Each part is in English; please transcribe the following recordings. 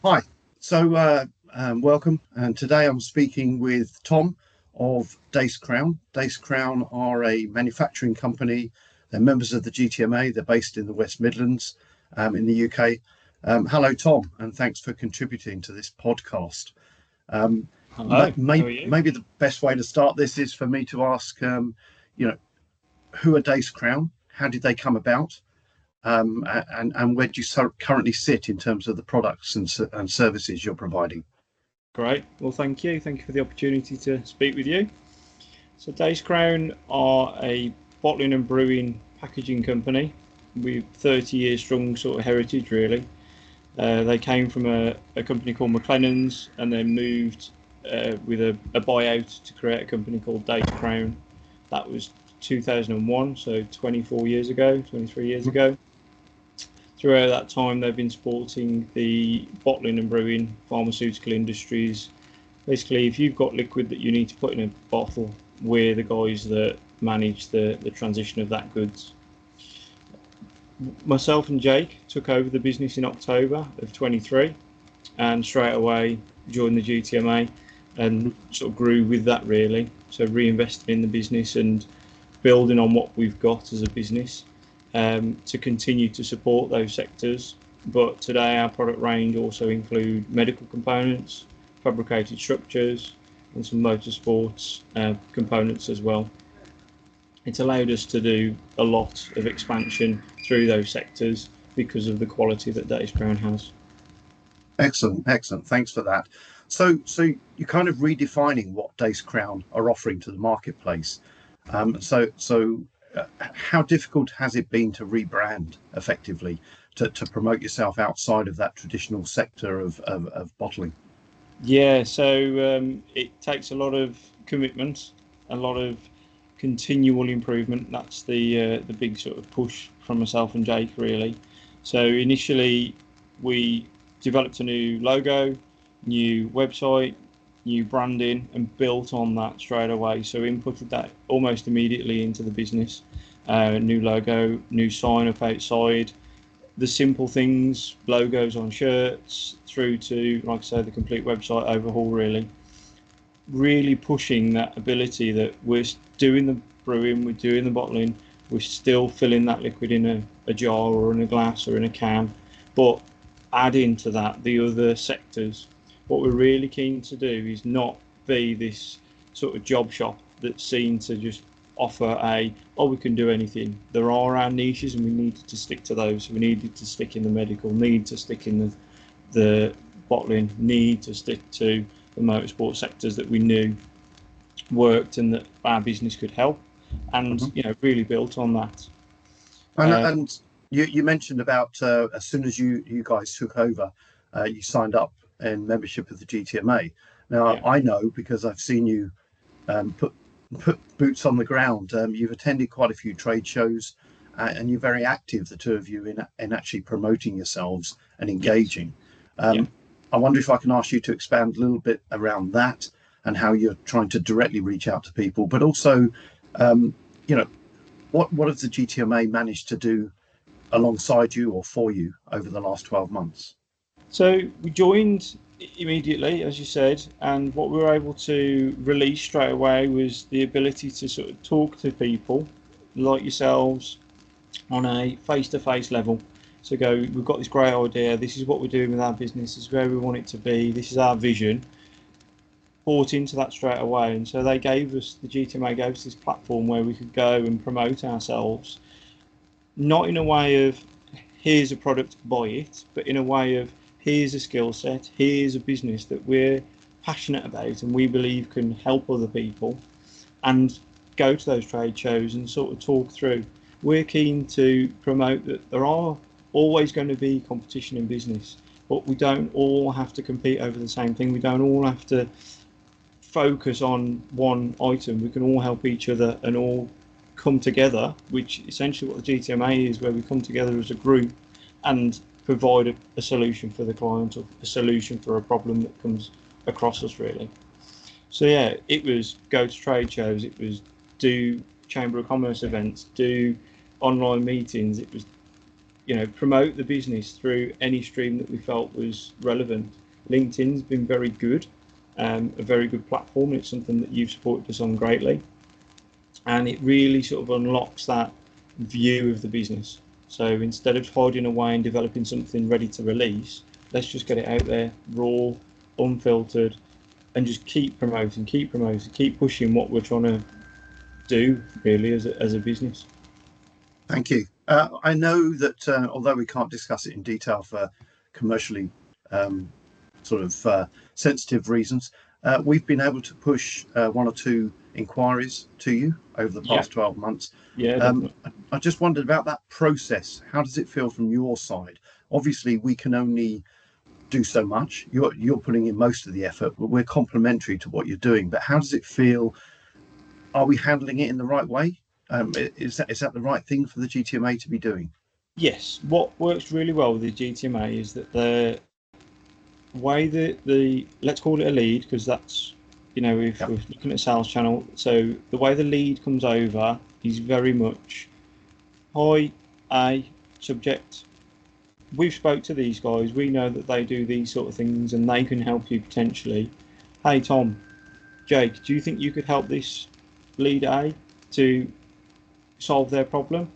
Hi. Welcome. And today I'm speaking with Tom of Dace Crown. Dace Crown are a manufacturing company. They're members of the GTMA. They're based in the West Midlands, in the UK. Hello, Tom, and thanks for contributing to this podcast. Um, Hello, how are you? maybe the best way to start this is for me to ask, you know, who are Dace Crown? How did they come about? And where do you currently sit in terms of the products and services you're providing? Great. Well, thank you. Thank you for the opportunity to speak with you. So, Dacecrown are a bottling and brewing packaging company with 30 years strong sort of heritage, really. They came from a company called McLennan's and then moved with a buyout to create a company called Dacecrown. That was 2001, so 24 years ago, 23 years ago. Throughout that time, they've been supporting the bottling and brewing pharmaceutical industries. Basically, if you've got liquid that you need to put in a bottle, we're the guys that manage the transition of that goods. Myself and Jake took over the business in October of 23 and straight away joined the GTMA and sort of grew with that really. So reinvesting in the business and building on what we've got as a business to continue to support those sectors. But today our product range also include medical components, fabricated structures, and some motorsports components as well. It's allowed us to do a lot of expansion through those sectors because of the quality that Dacecrown has. Excellent, excellent. Thanks for that. So you're kind of redefining what Dace Crown are offering to the marketplace. How difficult has it been to rebrand effectively to promote yourself outside of that traditional sector of bottling? Yeah, so it takes a lot of commitment, a lot of continual improvement. That's the big sort of push from myself and Jake really. So initially we developed a new logo, new website, new branding, and built on that straight away. So inputted that almost immediately into the business. New logo, new sign up outside, the simple things, logos on shirts, through to, like I say, the complete website overhaul, really pushing that ability that we're doing the brewing, we're doing the bottling, we're still filling that liquid in a jar or in a glass or in a can, but adding to that the other sectors. What we're really keen to do is not be this sort of job shop that's seen to just offer we can do anything. There are our niches and we needed to stick to those. We needed to stick in the medical, need to stick in the bottling, need to stick to the motorsport sectors that we knew worked and that our business could help, and Mhm. really built on that. Uh, And you mentioned about as soon as you guys took over, you signed up in membership of the GTMA. Now yeah, I know because I've seen you put boots on the ground. You've attended quite a few trade shows, and you're very active, the two of you, in actually promoting yourselves and yes, engaging. yeah. Um, I wonder if I can ask you to expand a little bit around that and how you're trying to directly reach out to people, but also, um, you know, what has the GTMA managed to do alongside you or for you over the last 12 months? So we joined immediately, as you said, and what we were able to release straight away was the ability to sort of talk to people like yourselves on a face-to-face level. So go, we've got this great idea. This is what we're doing with our business. This is where we want it to be. This is our vision. Bought into that straight away, and so they gave us the GTMA gave us this platform where we could go and promote ourselves, not in a way of here's a product, buy it, but in a way of here's a skill set, here's a business that we're passionate about and we believe can help other people, and go to those trade shows and sort of talk through. We're keen to promote that there are always going to be competition in business, but we don't all have to compete over the same thing. We don't all have to focus on one item. We can all help each other and all come together, which essentially what the GTMA is, where we come together as a group and provide a solution for the client or a solution for a problem that comes across us, really. So yeah, it was go to trade shows, it was do chamber of commerce events, do online meetings, it was promote the business through any stream that we felt was relevant. LinkedIn's been very good, a very good platform. It's something that you've supported us on greatly, and it really sort of unlocks that view of the business. So instead of hiding away and developing something ready to release, let's just get it out there, raw, unfiltered, and just keep promoting, keep pushing what we're trying to do really as a business. Thank you. I know that although we can't discuss it in detail for commercially sensitive reasons, we've been able to push one or two inquiries to you over the past 12 months. Yeah, I just wondered about that process. How does it feel from your side? Obviously, we can only do so much. You're putting in most of the effort, but we're complementary to what you're doing. But how does it feel? Are we handling it in the right way? Is that the right thing for the GTMA to be doing? Yes. What works really well with the GTMA is that the way that let's call it a lead, because that's, if we're looking at a sales channel, so the way the lead comes over is very much, hi, a subject. We've spoke to these guys. We know that they do these sort of things and they can help you potentially. Hey, Tom, Jake, do you think you could help this lead A to solve their problem?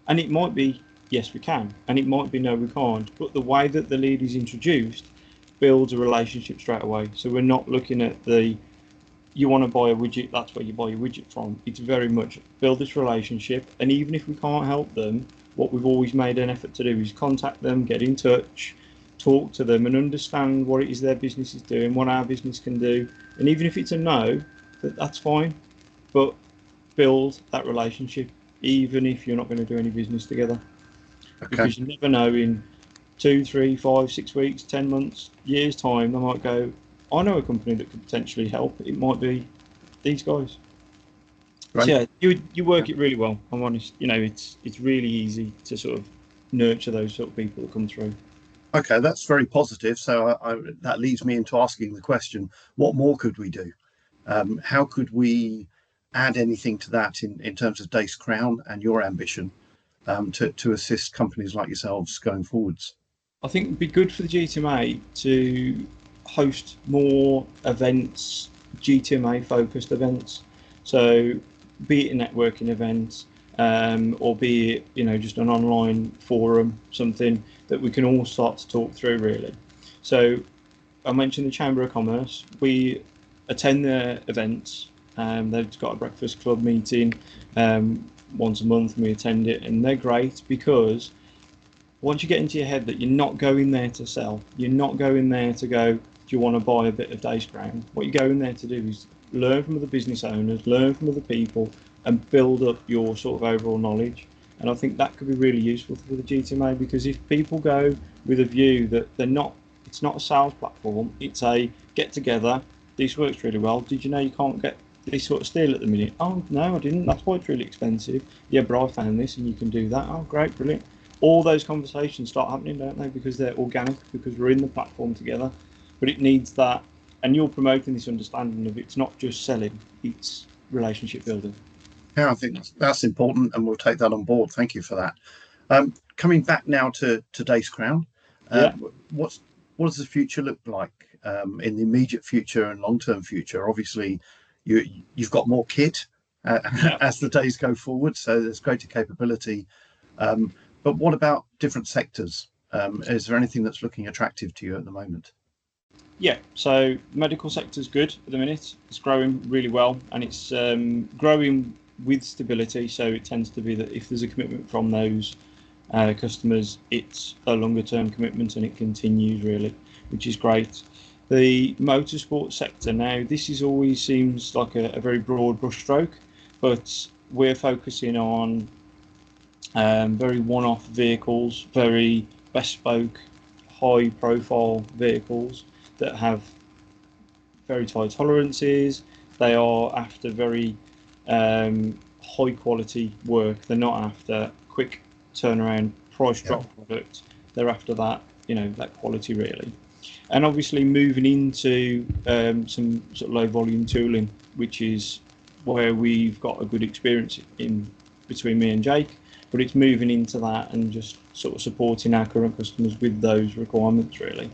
And it might be, yes, we can. And it might be, no, we can't. But the way that the lead is introduced builds a relationship straight away. So we're not looking at you want to buy a widget, that's where you buy your widget from. It's very much build this relationship. And even if we can't help them, what we've always made an effort to do is contact them, get in touch, talk to them and understand what it is their business is doing, what our business can do. And even if it's a no, that's fine. But build that relationship, even if you're not going to do any business together. Okay. Because you never know, in 2, 3, 5, 6 weeks, 10 months, years time, they might go, I know a company that could potentially help. It might be these guys. Right. So yeah, you work it really well. I'm honest. It's really easy to sort of nurture those sort of people that come through. Okay, that's very positive. So that leads me into asking the question: what more could we do? How could we add anything to that in terms of Dace Crown and your ambition to assist companies like yourselves going forwards? I think it'd be good for the GTMA to host more events, GTMA focused events. So be it a networking event, or be it, just an online forum, something that we can all start to talk through really. So I mentioned the Chamber of Commerce. We attend their events. They've got a breakfast club meeting once a month, and we attend it, and they're great because once you get into your head that you're not going there to sell, you're not going there to go, do you want to buy a bit of Dacecrown? What you're going there to do is learn from other business owners, learn from other people, and build up your sort of overall knowledge. And I think that could be really useful for the GTMA, because if people go with a view that it's not a sales platform, it's a get together, this works really well. Did you know you can't get this sort of steel at the minute? Oh, no, I didn't. That's why it's really expensive. Yeah, but I found this and you can do that. Oh, great, brilliant. All those conversations start happening, don't they? Because they're organic, because we're in the platform together. But it needs that, and you're promoting this understanding of it's not just selling, it's relationship building. Yeah, I think that's important, and we'll take that on board. Thank you for that. Coming back now to Dacecrown, what does the future look like in the immediate future and long-term future? Obviously, you've got more kit as the days go forward, so there's greater capability. But what about different sectors? Is there anything that's looking attractive to you at the moment? Yeah, so medical sector is good at the minute. It's growing really well, and it's growing with stability. So it tends to be that if there's a commitment from those customers, it's a longer term commitment and it continues really, which is great. The motorsport sector now, this is always seems like a very broad brushstroke, but we're focusing on very one-off vehicles, very bespoke, high-profile vehicles that have very tight tolerances. They are after very high-quality work. They're not after quick turnaround, price drop product. They're after that, that quality really. And obviously moving into some sort of low-volume tooling, which is where we've got a good experience in between me and Jake. but it's moving into that and just sort of supporting our current customers with those requirements really.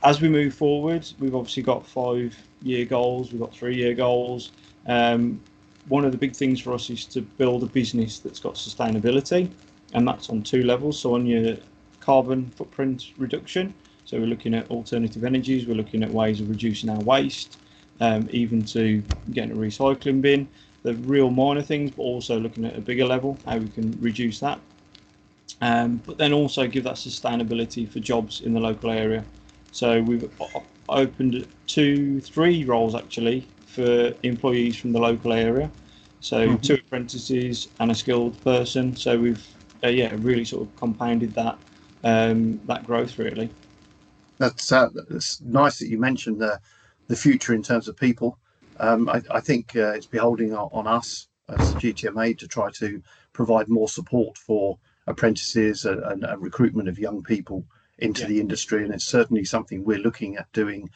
As we move forward, we've obviously got 5-year goals, we've got 3-year goals. One of the big things for us is to build a business that's got sustainability, and that's on 2 levels. So on your carbon footprint reduction, so we're looking at alternative energies, we're looking at ways of reducing our waste, even to getting a recycling bin, the real minor things, but also looking at a bigger level, how we can reduce that. But then also give that sustainability for jobs in the local area. So we've opened 3 roles actually for employees from the local area. So 2 apprentices and a skilled person. So we've really sort of compounded that that growth really. That's nice that you mentioned the future in terms of people. I think it's beholding on us as the GTMA to try to provide more support for apprentices and recruitment of young people into the industry, and it's certainly something we're looking at doing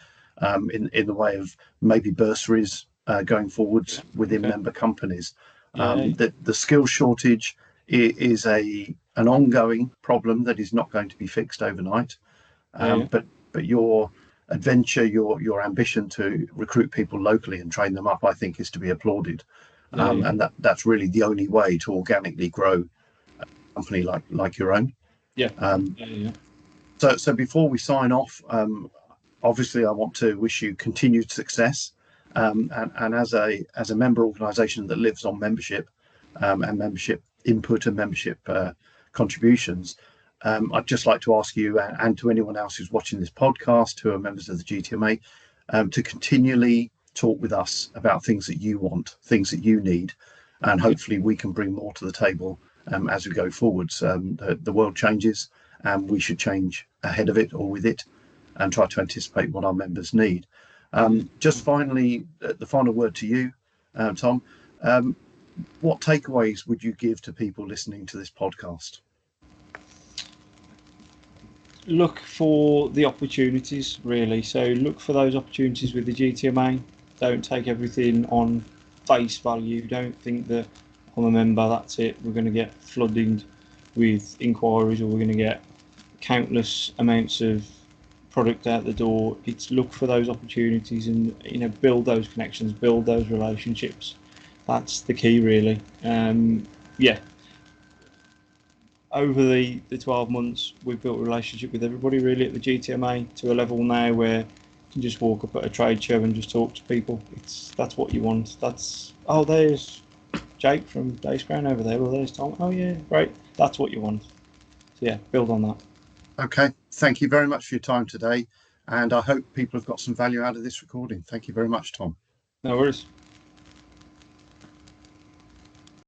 in the way of maybe bursaries going forwards within member companies. The skills shortage is an ongoing problem that is not going to be fixed overnight. But your adventure, your ambition to recruit people locally and train them up, I think, is to be applauded. And that's really the only way to organically grow a company like your own. So before we sign off, obviously I want to wish you continued success. And as a member organisation that lives on membership and membership input and membership contributions, I'd just like to ask you and to anyone else who's watching this podcast who are members of the GTMA to continually talk with us about things that you want, things that you need, and hopefully we can bring more to the table as we go forwards. The world changes and we should change ahead of it or with it and try to anticipate what our members need. Just finally, the final word to you, Tom. What takeaways would you give to people listening to this podcast? Look for the opportunities really. So look for those opportunities with the GTMA. Don't take everything on face value. Don't think that I'm a member, that's it, we're going to get flooded with inquiries or we're going to get countless amounts of product out the door. It's look for those opportunities and build those connections, build those relationships. That's the key really. Over the 12 months, we've built a relationship with everybody really at the GTMA to a level now where you can just walk up at a trade show and just talk to people. That's what you want. There's Jake from Dacecrown over there. Well, there's Tom. Oh yeah, great. That's what you want. So yeah, build on that. Okay, thank you very much for your time today, and I hope people have got some value out of this recording. Thank you very much, Tom. No worries.